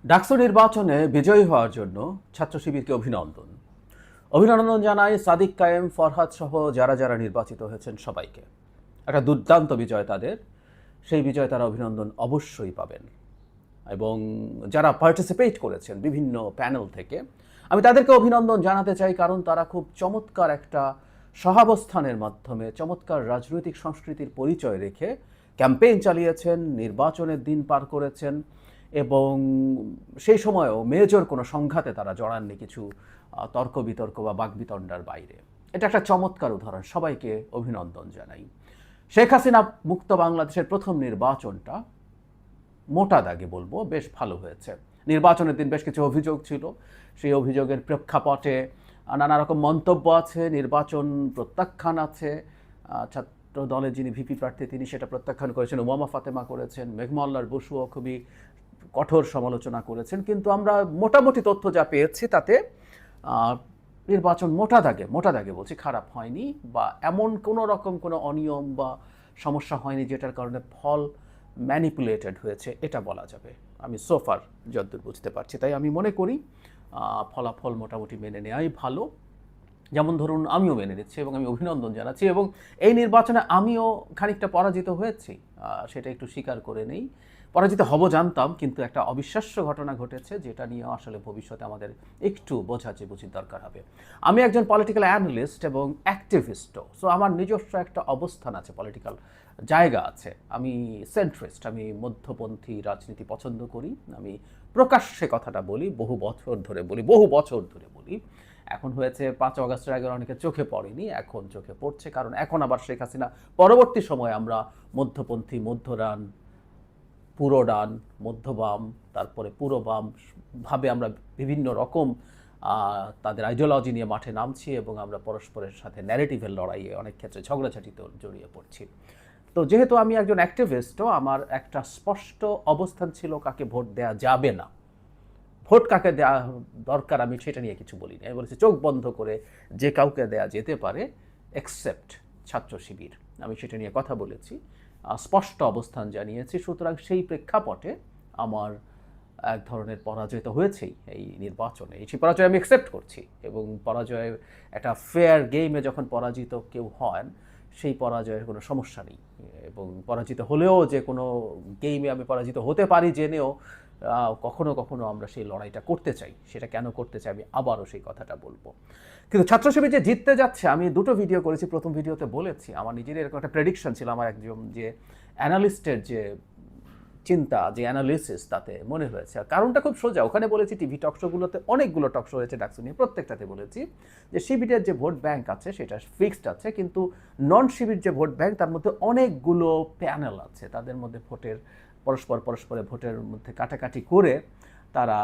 ডাকসু নির্বাচনে বিজয়ী হওয়ার জন্য ছাত্র শিবিরকে অভিনন্দন জানাই সাদিক কায়েম, ফরহাদ সহ যারা যারা নির্বাচিত হয়েছেন সবাইকে। একটা দুর্দান্ত বিজয় তাদের, সেই বিজয় তারা অভিনন্দন অবশ্যই পাবেন। এবং যারা পার্টিসিপেট করেছেন বিভিন্ন প্যানেল থেকে, আমি তাদেরকে অভিনন্দন জানাতে চাই, কারণ তারা খুব চমৎকার একটা সহাবস্থানের মাধ্যমে চমৎকার রাজনৈতিক সংস্কৃতির পরিচয় রেখে ক্যাম্পেইন চালিয়েছেন, নির্বাচনের দিন পার করেছেন এবং সেই সময়ও মেজর কোনো সংঘাতে তারা জড়াননি কিছু তর্ক বিতর্ক বা বাকবিতণ্ডার বাইরে। এটা একটা চমৎকার উদাহরণ, সবাইকে অভিনন্দন জানাই। শেখ হাসিনা মুক্ত বাংলাদেশের প্রথম নির্বাচনটা মোটা দাগে বলবো বেশ ভালো হয়েছে। নির্বাচনের দিন বেশ কিছু অভিযোগ ছিল, সেই অভিযোগের প্রেক্ষাপটে নানা রকম মন্তব্য আছে, নির্বাচন প্রত্যাখ্যান আছে। ছাত্র দলের যিনি ভিপি প্রার্থী তিনি সেটা প্রত্যাখ্যান করেছেন, উমামা ফাতেমা করেছেন, মেঘমাল্লার বসুও খুবই কঠোর সমালোচনা করেছেন। কিন্তু আমরা মোটামুটি তথ্য যা পেয়েছি তাতে নির্বাচন মোটা দাগে বলছি খারাপ হয়নি, বা এমন কোনো রকম কোনো অনিয়ম বা সমস্যা হয়নি যেটার কারণে ফল ম্যানিপুলেটেড হয়েছে এটা বলা যাবে। আমি সোফার যতদূর বুঝতে পারছি, তাই আমি মনে করি ফলাফল মোটামুটি মেনে নেওয়াই ভালো। যেমন ধরুন, আমিও মেনে নিচ্ছি এবং আমি অভিনন্দন জানাচ্ছি, এবং এই নির্বাচনে আমিও খানিকটা পরাজিত হয়েছি, সেটা একটু স্বীকার করে নেই। পরাজিত হব জানতাম, কিন্তু একটা অবিশ্বাস্য ঘটনা ঘটেছে যেটা নিয়ে আসলে ভবিষ্যতে আমাদের একটু বুঝির দরকার হবে। আমি একজন পলিটিক্যাল অ্যানালিস্ট এবং অ্যাক্টিভিস্টও, সো আমার নিজস্ব একটা অবস্থান আছে, পলিটিক্যাল জায়গা আছে। আমি সেন্ট্রিস্ট, আমি মধ্যপন্থী রাজনীতি পছন্দ করি। আমি প্রকাশ্যে কথাটা বলি, বহু বছর ধরে বলি। এখন হয়েছে 5 অগাস্টের আগে অনেকে চোখে পড়েনি, এখন চোখে পড়ছে, কারণ এখন আবার শেখ হাসিনা পরবর্তী সময়ে আমরা মধ্যপন্থী, মধ্যরান, পুরো ডান, মধ্যবাম, তারপরে পুরো বাম ভাবে আমরা বিভিন্ন রকম তাদের আইডিওলজি নিয়ে মাঠে নামছি এবং আমরা পরস্পরের সাথে ন্যারেটিভের লড়াইয়ে অনেক ক্ষেত্রে ঝগড়াঝাটিতে জড়িয়ে পড়ছি। তো যেহেতু আমি একজন অ্যাক্টিভিস্টও, আমার একটা স্পষ্ট অবস্থান ছিল কাকে ভোট দেওয়া যাবে না। ভোট কাকে দেওয়া দরকার আমি সেটা নিয়ে কিছু বলিনি। আমি বলেছি চোখ বন্ধ করে যে কাউকে দেয়া যেতে পারে, এক্সেপ্ট ছাত্র শিবির। আমি সেটা নিয়ে কথা বলেছি, স্পষ্ট অবস্থান জানিয়েছি। সুতরাং সেই প্রেক্ষাপটে আমার এক ধরনের পরাজয় তো হয়েছেই এই নির্বাচনে, সেই পরাজয় আমি অ্যাকসেপ্ট করছি। এবং পরাজয় একটা ফেয়ার গেমে যখন পরাজিত কেউ হন, সেই পরাজয়ের কোনো সমস্যা নেই। এবং পরাজিত হলেও যে কোনো গেমে আমি পরাজিত হতে পারি জেনেও কখনো কখনো আমরা সেই লড়াইটা করতে চাই। সেটা কেন করতে চাই আমি আবারও সেই কথাটা বলবো। কিন্তু ছাত্র শিবির যে জিততে যাচ্ছে, আমি দুটো ভিডিও করেছি। প্রথম ভিডিওতে বলেছি আমার নিজের এরকম একটা প্রেডিকশন ছিল, আমার একজন যে অ্যানালিস্টের যে চিন্তা, যে অ্যানালিসিস, তাতে মনে হয়েছে। আর কারণটা খুব সোজা, ওখানে বলেছি টিভি টকশোগুলোতে অনেকগুলো টকশো হয়েছে ডাকসু নিয়ে, প্রত্যেকটাতে বলেছি যে শিবিরের যে ভোট ব্যাংক আছে সেটা ফিক্সড আছে, কিন্তু নন শিবির যে ভোট ব্যাংক তার মধ্যে অনেকগুলো প্যানেল আছে, তাদের মধ্যে পরস্পরে ভোটের মধ্যে কাটাকাটি করে তারা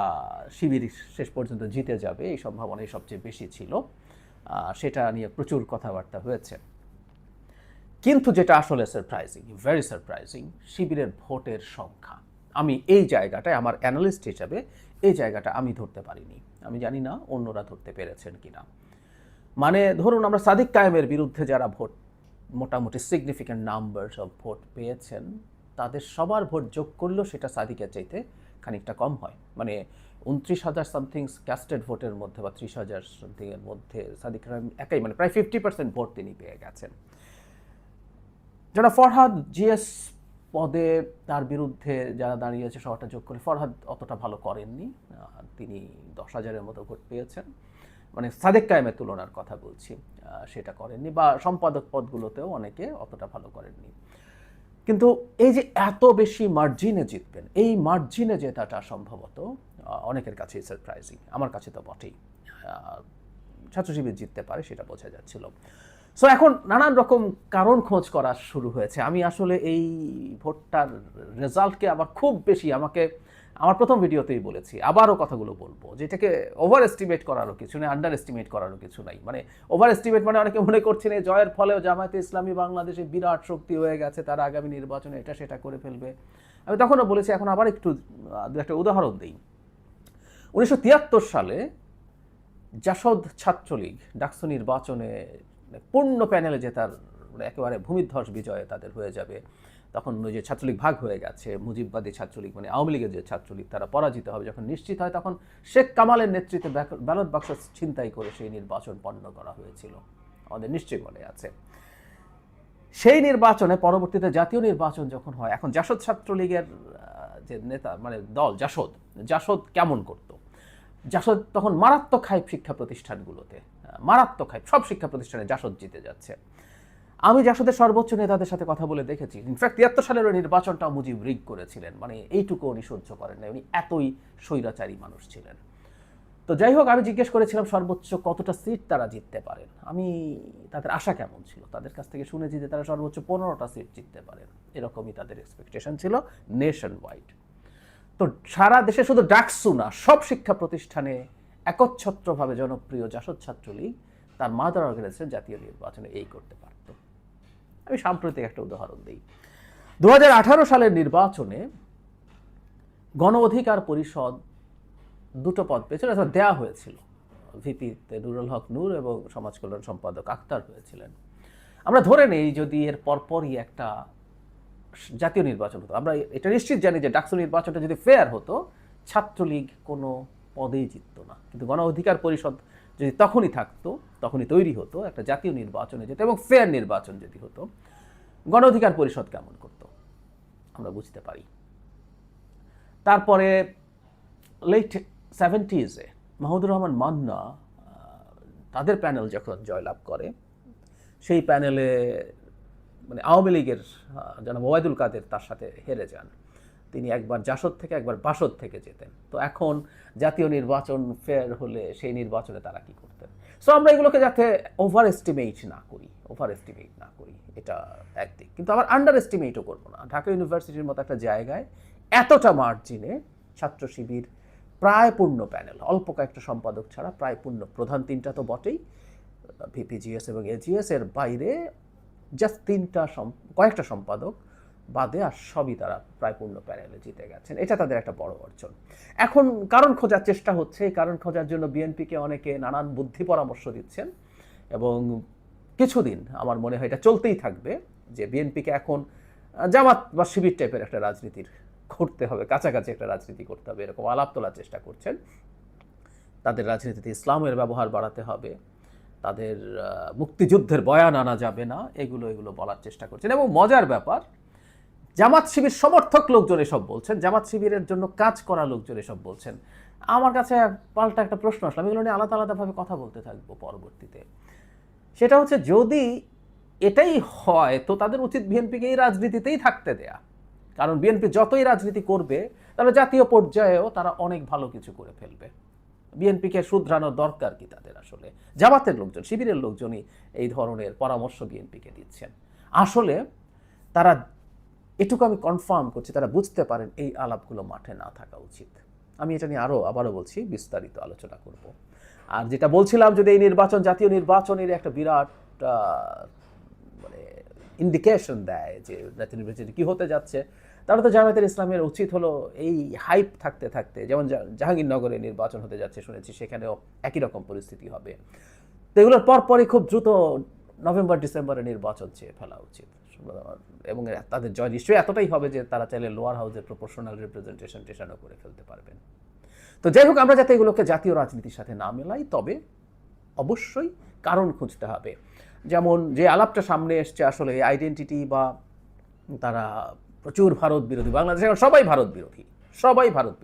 শিবির শেষ পর্যন্ত জিতে যাবে, এই সম্ভাবনাই সবচেয়ে বেশি ছিল। সেটা নিয়ে প্রচুর কথাবার্তা হয়েছে। কিন্তু যেটা আসলে সারপ্রাইজিং, ভেরি সারপ্রাইজিং, শিবিরের ভোটের সংখ্যা। আমি এই জায়গাটায় আমার অ্যানালিস্ট হিসাবে এই জায়গাটা আমি ধরতে পারিনি। আমি জানি না অন্যরা ধরতে পেরেছেন কিনা। মানে ধরুন, আমরা সাদিক কায়েমের বিরুদ্ধে যারা ভোট মোটামুটি সিগনিফিক্যান্ট নাম্বারস অফ ভোট পেয়েছেন, তাদের সবার ভোট যোগ করলেও সেটা সাদিকের চাইতে খানিকটা কম হয়। মানে 29,000 সামথিং ক্যাস্টেড ভোটের মধ্যে বা 30,000 সামথিংয়ের মধ্যে সাদিক কায়েম একাই, মানে প্রায় 50% ভোট তিনি পেয়ে গেছেন। যারা ফরহাদ জিএস পদে, তার বিরুদ্ধে যারা দাঁড়িয়েছে সবটা যোগ করে ফরহাদ অতটা ভালো করেননি, তিনি 10,000-এর মতো ভোট পেয়েছেন। মানে সাদেক কায়েমের তুলনার কথা বলছি, সেটা করেননি। বা সম্পাদক পদগুলোতেও অনেকে অতটা ভালো করেননি। কিন্তু এই যে এত বেশি মার্জিনে জিতবেন, এই মার্জিনে জেতাটা সম্ভবত অনেকের কাছেই সারপ্রাইজিং, আমার কাছে তো বটেই। ছাত্র শিবির জিততে পারে সেটা বোঝা যাচ্ছিল। সো এখন নানান রকম কারণ খোঁজ করা শুরু হয়েছে। আমি আসলে এই ভোটটার রেজাল্টকে আবার খুব বেশি, আমার প্রথম ভিডিওতেই বলেছি, আবারও কথাগুলো বলবো, যেটাকে ওভার এস্টিমেট করারও কিছু নেই, আন্ডার এস্টিমেট করারও কিছু নাই। মানে ওভার এস্টিমেট মানে অনেকে মনে করছেন এই জয়ের ফলেও জামায়াতে ইসলামী বাংলাদেশে বিরাট শক্তি হয়ে গেছে, তারা আগামী নির্বাচনে এটা সেটা করে ফেলবে। আমি তখনও বলেছি, এখন আবার একটু একটা উদাহরণ দিই। 1973 সালে জাসদ ছাত্রলীগ ডাকসু নির্বাচনে পূর্ণ প্যানেলে জেতার একেবারে ভূমিধ্বস বিজয়ে তাদের হয়ে যাবে, তখন ওই যে ছাত্রলীগ ভাগ হয়ে গেছে, মুজিববাদী ছাত্রলীগ মানে আওয়ামী লীগের যে ছাত্রলীগ তারা পরাজিত হবে যখন নিশ্চিত হয়, তখন শেখ কামালের নেতৃত্বে ব্যালট বাক্স ছিনতাই করে সেই নির্বাচন পণ্য করা হয়েছিল, আমাদের নিশ্চয়ই মনে আছে। সেই নির্বাচনে পরবর্তীতে জাতীয় নির্বাচন যখন হয়, এখন জাসদ ছাত্রলীগের যে নেতা মানে দল জাসদ কেমন করত, জাসদ তখন মারাত্মক হাইপ শিক্ষা প্রতিষ্ঠানগুলোতে, মারাত্মক হাইপ, সব শিক্ষা প্রতিষ্ঠানে জাসদ জিতে যাচ্ছে। আমি জাসদের সর্বোচ্চ নেতাদের সাথে কথা বলে দেখেছি, ইনফ্যাক্ট 73 সালের ওই নির্বাচনটা মুজিব রিগ করেছিলেন, মানে এইটুকু উনি সহ্য করেন না, উনি এতই স্বৈরাচারী মানুষ ছিলেন। তো যাই হোক, আমি জিজ্ঞেস করেছিলাম সর্বোচ্চ কতটা সিট তারা জিততে পারেন, আমি তাদের আশা কেমন ছিল, তাদের কাছ থেকে শুনেছি যে তারা সর্বোচ্চ 15টা সিট জিততে পারেন, এরকমই তাদের এক্সপেকটেশন ছিল নেশন ওয়াইড। তো সারা দেশে শুধু ডাকসু না, সব শিক্ষা প্রতিষ্ঠানে একচ্ছত্রভাবে জনপ্রিয় জাসদ ছাত্রলীগ তার মাদার অর্গানাইজেশন জাতীয় নির্বাচনে এই করতে পারত। আমি সাম্প্রতিক একটা উদাহরণ দিই। 2018 সালের নির্বাচনে গণ অধিকার পরিষদ দুটো পদ পেয়েছিল, দেওয়া হয়েছিল, ভিপিতে নুরুল হক নূর এবং সমাজ কল্যাণ সম্পাদক আক্তার হয়েছিলেন। আমরা ধরে নেই যদি এর পরপরই একটা জাতীয় নির্বাচন হতো, আমরা এটা নিশ্চিত জানি যে ডাকসু নির্বাচনটা যদি ফেয়ার হতো, ছাত্রলীগ কোনো পদেই জিতত না। কিন্তু গণ অধিকার পরিষদ যদি তখনই থাকতো, তখনই তৈরি হতো, একটা জাতীয় নির্বাচনে যেত এবং ফেয়ার নির্বাচন যদি হতো, গণ অধিকার পরিষদ কেমন করতো আমরা বুঝতে পারি। তারপরে লেট 70s মাহমুদুর রহমান মান্না তাদের প্যানেল যখন জয়লাভ করে, সেই প্যানেলে মানে আওয়ামী লীগের জনাব ওবায়দুল কাদের তার সাথে হেরে যান। তিনি একবার জাসদ থেকে একবার বাসদ থেকে যেতেন। তো এখন জাতীয় নির্বাচন ফেয়ার হলে সেই নির্বাচনে তারা কি করতেন। সো আমরা এগুলোকে যাতে ওভার এস্টিমেট না করি, এটা একদিক, কিন্তু আবার আন্ডার এস্টিমেটও করবো না। ঢাকা ইউনিভার্সিটির মতো একটা জায়গায় এতটা মার্জিনে ছাত্র শিবির প্রায় পূর্ণ প্যানেল, অল্প কয়েকটা সম্পাদক ছাড়া প্রায় পূর্ণ, প্রধান তিনটা তো বটেই, ভিপিজিএস এবং এজিএস, এর বাইরে জাস্ট কয়েকটা সম্পাদক বাদে আর সবই তারা প্রায় পূর্ণ প্যানেলে জিতে গেছেন। এটা তাদের একটা বড় অর্জন। এখন কারণ খোঁজার চেষ্টা হচ্ছে, এই কারণ খোঁজার জন্য বিএনপিকে অনেকে নানান বুদ্ধি পরামর্শ দিচ্ছেন এবং কিছুদিন আমার মনে হয় এটা চলতেই থাকবে যে বিএনপিকে এখন জামাত বা শিবির টাইপের একটা রাজনীতির করতে হবে, কাছাকাছি একটা রাজনীতি করতে হবে, এরকম আলাপ তোলার চেষ্টা করছেন। তাদের রাজনীতিতে ইসলামের ব্যবহার বাড়াতে হবে, তাদের মুক্তিযুদ্ধের বয়ান আনা যাবে না, এগুলো বলার চেষ্টা করছেন। এবং মজার ব্যাপার, জামাত শিবির সমর্থক লোকজন এসব বলছেন, জামাত শিবিরের জন্য কাজ করা লোকজন এসব বলছেন। আমার কাছে পাল্টা একটা প্রশ্ন আসলে, আমি এগুলো নিয়ে আলাদা আলাদাভাবে কথা বলতে থাকবো পরবর্তীতে। সেটা হচ্ছে, যদি এটাই হয় তো তাদের উচিত বিএনপিকে এই রাজনীতিতেই থাকতে দেয়া, কারণ বিএনপি যতই রাজনীতি করবে তাহলে জাতীয় পর্যায়েও তারা অনেক ভালো কিছু করে ফেলবে। বিএনপিকে শুধরানোর দরকার কি তাদের? আসলে জামাতের লোকজন, শিবিরের লোকজনই এই ধরনের পরামর্শ বিএনপিকে দিচ্ছেন। আসলে তারা, এটুকু আমি কনফার্ম করছি, তারা বুঝতে পারেন এই আলাপগুলো মাঠে না থাকা উচিত। আমি এটা নিয়ে আবারও বলছি, বিস্তারিত আলোচনা করব। আর যেটা বলছিলাম, যদি এই নির্বাচন জাতীয় নির্বাচনের একটা বিরাট মানে ইন্ডিকেশন দেয় যে জাতীয় নির্বাচন কি হতে যাচ্ছে, তাহলে তো জামায়াতের ইসলামের উচিত হলো এই হাইপ থাকতে থাকতে, যেমন জাহাঙ্গীরনগরে নির্বাচন হতে যাচ্ছে শুনেছি, সেখানেও একই রকম পরিস্থিতি হবে, তো এগুলোর পরপরই খুব দ্রুত নভেম্বর ডিসেম্বরে নির্বাচন চেয়ে ফেলা উচিত। এবং তাদের জয় নিশ্চয়ই এতটাই হবে যে তারা চাইলে লোয়ার হাউসের প্রপোর্শনাল রিপ্রেজেন্টেশনও করে ফেলতে পারবেন। তো যাই হোক, আমরা যাতে এগুলোকে জাতীয় রাজনীতির সাথে না মেলাই, তবে অবশ্যই কারণ খুঁজতে হবে। যেমন যে আলাপটা সামনে এসছে, আসলে এই আইডেন্টিটি বা তারা প্রচুর ভারত বিরোধী, বাংলাদেশে সবাই ভারত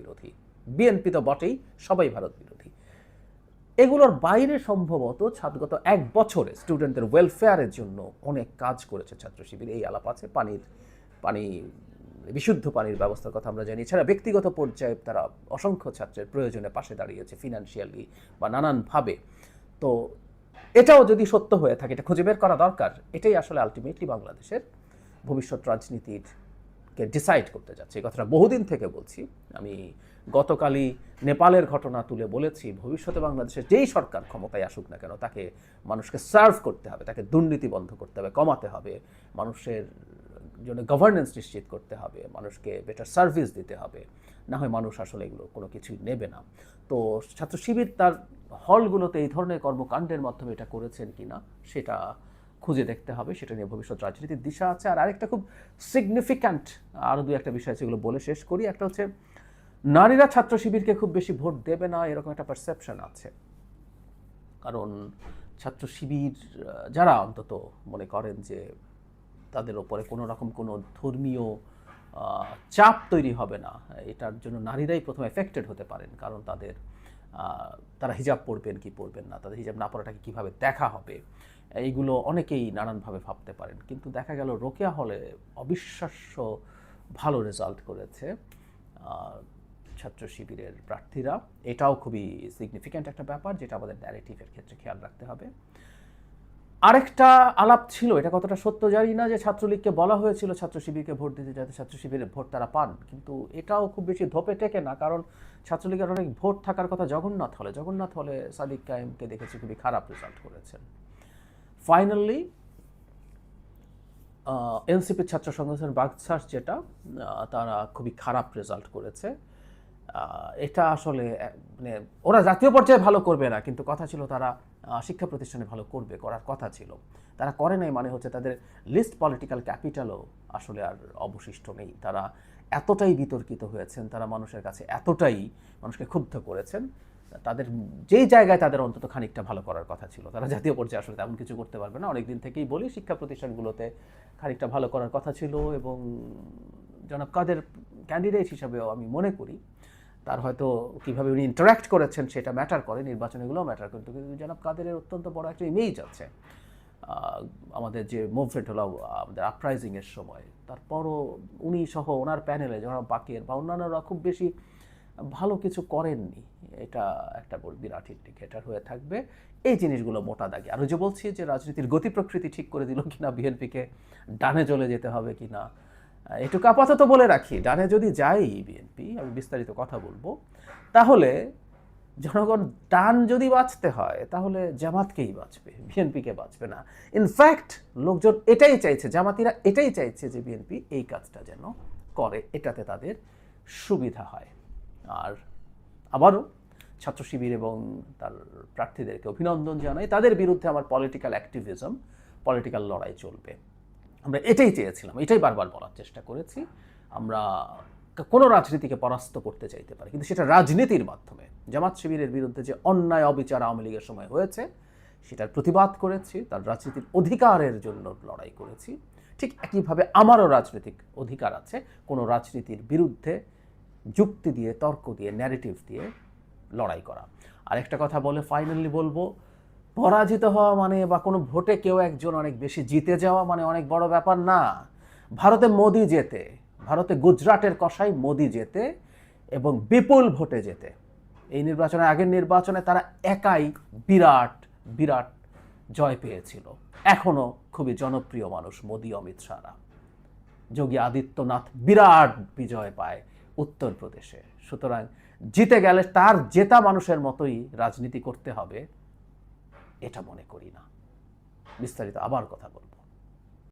বিরোধী, বিএনপি তো বটেই, সবাই ভারত বিরোধী। এগুলোর বাইরে সম্ভবত গত 1 বছরে স্টুডেন্টদের ওয়েলফেয়ারের জন্য অনেক কাজ করেছে ছাত্র শিবির, এই আলাপ আছে। বিশুদ্ধ পানির ব্যবস্থার কথা আমরা জানি। এছাড়া ব্যক্তিগত পর্যায়ে তারা অসংখ্য ছাত্রের প্রয়োজনে পাশে দাঁড়িয়েছে, ফিনান্সিয়ালি বা নানানভাবে। তো এটাও যদি সত্য হয়ে থাকে, এটা খুঁজে বের করা দরকার। এটাই আসলে আলটিমেটলি বাংলাদেশের ভবিষ্যৎ রাজনীতিকে ডিসাইড করতে যাচ্ছে। এই কথাটা বহুদিন থেকে বলছি। আমি গতকালই নেপালের ঘটনা তুলে বলেছি, ভবিষ্যতে বাংলাদেশের যেই সরকার ক্ষমতায় আসুক না কেন, তাকে মানুষকে সার্ভ করতে হবে, তাকে দুর্নীতি বন্ধ করতে হবে, কমাতে হবে, মানুষের জন্য গভর্নেন্স নিশ্চিত করতে হবে, মানুষকে বেটার সার্ভিস দিতে হবে, না হয় মানুষ আসলে এগুলো কোনো কিছুই নেবে না। তো ছাত্র শিবির তার হলগুলোতে এই ধরনের কর্মকাণ্ডের মাধ্যমে এটা করেছেন কিনা সেটা খুঁজে দেখতে হবে, সেটা নিয়ে ভবিষ্যৎ রাজনীতির দিশা আছে। আর আরেকটা খুব সিগনিফিক্যান্ট আরও দু একটা বিষয় যেগুলো বলে শেষ করি, একটা হচ্ছে নারীরা ছাত্র শিবিরকে খুব বেশি ভোট দেবে না এরকম একটা পারসেপশন আছে। কারণ ছাত্র শিবির যারা অন্তত মনে করেন যে তাদের ওপরে কোনো রকম কোনো ধর্মীয় চাপ তৈরি হবে না, এটার জন্য নারীরাই প্রথম এফেক্টেড হতে পারেন। কারণ তারা হিজাব পরবেন কি পরবেন না, তাদের হিজাব না পরাটাকে কীভাবে দেখা হবে, এইগুলো অনেকেই নানানভাবে ভাবতে পারেন। কিন্তু দেখা গেল রোকেয়া হলে অবিশ্বাস্য ভালো রেজাল্ট করেছে ছাত্র শিবিরের প্রার্থীরা। এটাও খুবই সিগনিফিক্যান্ট একটা ব্যাপার, যেটা আমাদের ন্যারেটিভের ক্ষেত্রে খেয়াল রাখতে হবে। আরেকটা আলাপ ছিল, এটা কতটা সত্য জানি না, যে ছাত্রলীগকে বলা হয়েছিল ছাত্র শিবিরকে ভোট দিতে, যাতে ছাত্র শিবিরের ভোট তারা পান। কিন্তু এটাও খুব বেশি ধোপে টেকে না, কারণ ছাত্রলীগের অনেক ভোট থাকার কথা জগন্নাথ হলে সাদিক কায়েমকে দেখেছি খুবই খারাপ রেজাল্ট করেছেন। ফাইনালি এনসিপির ছাত্র সংগঠন বাগছাস যেটা, তারা খুবই খারাপ রেজাল্ট করেছে। এটা আসলে মানে ওরা জাতীয় পর্যায়ে ভালো করবে না, কিন্তু কথা ছিল তারা শিক্ষা প্রতিষ্ঠানে ভালো করার কথা ছিল। তারা করে নাই, মানে হচ্ছে তাদের লিস্ট পলিটিক্যাল ক্যাপিটালও আসলে আর অবশিষ্ট নেই। তারা এতটাই বিতর্কিত হয়েছেন, তারা মানুষের কাছে এতটাই মানুষকে ক্ষুব্ধ করেছেন, তাদের যেই জায়গায় তাদের অন্তত খানিকটা ভালো করার কথা ছিল, তারা জাতীয় পর্যায়ে আসলে তেমন কিছু করতে পারবে না। অনেকদিন থেকেই বলি শিক্ষা প্রতিষ্ঠানগুলোতে খানিকটা ভালো করার কথা ছিল, এবং জনাব কাদের ক্যান্ডিডেট হিসাবেও আমি মনে করি তার হয়তো কীভাবে উনি ইন্টারাক্ট করেছেন সেটা ম্যাটার করে, নির্বাচনেগুলোও ম্যাটার করতো। কিন্তু জনাব কাদেরের অত্যন্ত বড় একটা ইমেজ আছে আমাদের যে মুভমেন্ট হলো আমাদের আপরাইজিংয়ের সময়, তারপরও উনি সহ ওনার প্যানেলে জনাব বাকের বা অন্যান্যরা খুব বেশি ভালো কিছু করেননি। এটা একটা বিরাট ইন্ডিকেটর হয়ে থাকবে। এই জিনিসগুলো মোটা দাগে। আর ওই যে বলছি যে রাজনীতির গতি প্রকৃতি ঠিক করে দিল কিনা, বিএনপিকে ডানে চলে যেতে হবে কিনা, এটুকু আপাতত বলে রাখি। ডানে যদি যাই বিএনপি, আমি বিস্তারিত কথা বলবো, তাহলে জনগণ ডান যদি বাঁচতে হয় তাহলে জামাতকেই বাঁচবে, বিএনপিকে বাঁচবে না। ইনফ্যাক্ট লোকজন এটাই চাইছে, জামাতিরা এটাই চাইছে যে বিএনপি এই কাজটা যেন করে, এটাতে তাদের সুবিধা হয়। আর আবারও ছাত্র শিবির এবং তার প্রার্থীদেরকে অভিনন্দন জানাই। তাদের বিরুদ্ধে আমার পলিটিক্যাল অ্যাক্টিভিজম, পলিটিক্যাল লড়াই চলবে। আমরা এটাই চেয়েছিলাম, এটাই বারবার বলার চেষ্টা করেছি। আমরা কোনো রাজনীতিকে পরাস্ত করতে চাইতে পারি, কিন্তু সেটা রাজনীতির মাধ্যমে। জামাত শিবিরের বিরুদ্ধে যে অন্যায় অবিচার আওয়ামী লীগের সময় হয়েছে সেটার প্রতিবাদ করেছি, তার রাজনীতির অধিকারের জন্য লড়াই করেছি। ঠিক একইভাবে আমারও রাজনৈতিক অধিকার আছে কোনো রাজনীতির বিরুদ্ধে যুক্তি দিয়ে, তর্ক দিয়ে, ন্যারেটিভ দিয়ে লড়াই করা। আরেকটা কথা বলে ফাইনালি বলবো, পরাজিত হওয়া মানে বা কোনো ভোটে কেউ একজন অনেক বেশি জিতে যাওয়া মানে অনেক বড় ব্যাপার না। ভারতে মোদি জেতে, ভারতে গুজরাটের কসাই মোদি জেতে এবং বিপুল ভোটে জেতে। এই নির্বাচনে, আগের নির্বাচনে তারা একাই বিরাট বিরাট জয় পেয়েছিল। এখনও খুবই জনপ্রিয় মানুষ মোদি, অমিত শাহরা। যোগী আদিত্যনাথ বিরাট বিজয় পায় উত্তরপ্রদেশে। সুতরাং জিতে গেলে তার জেতা মানুষের মতোই রাজনীতি করতে হবে, এটা মনে করি না। বিস্তারিত আবার কথা বলবো।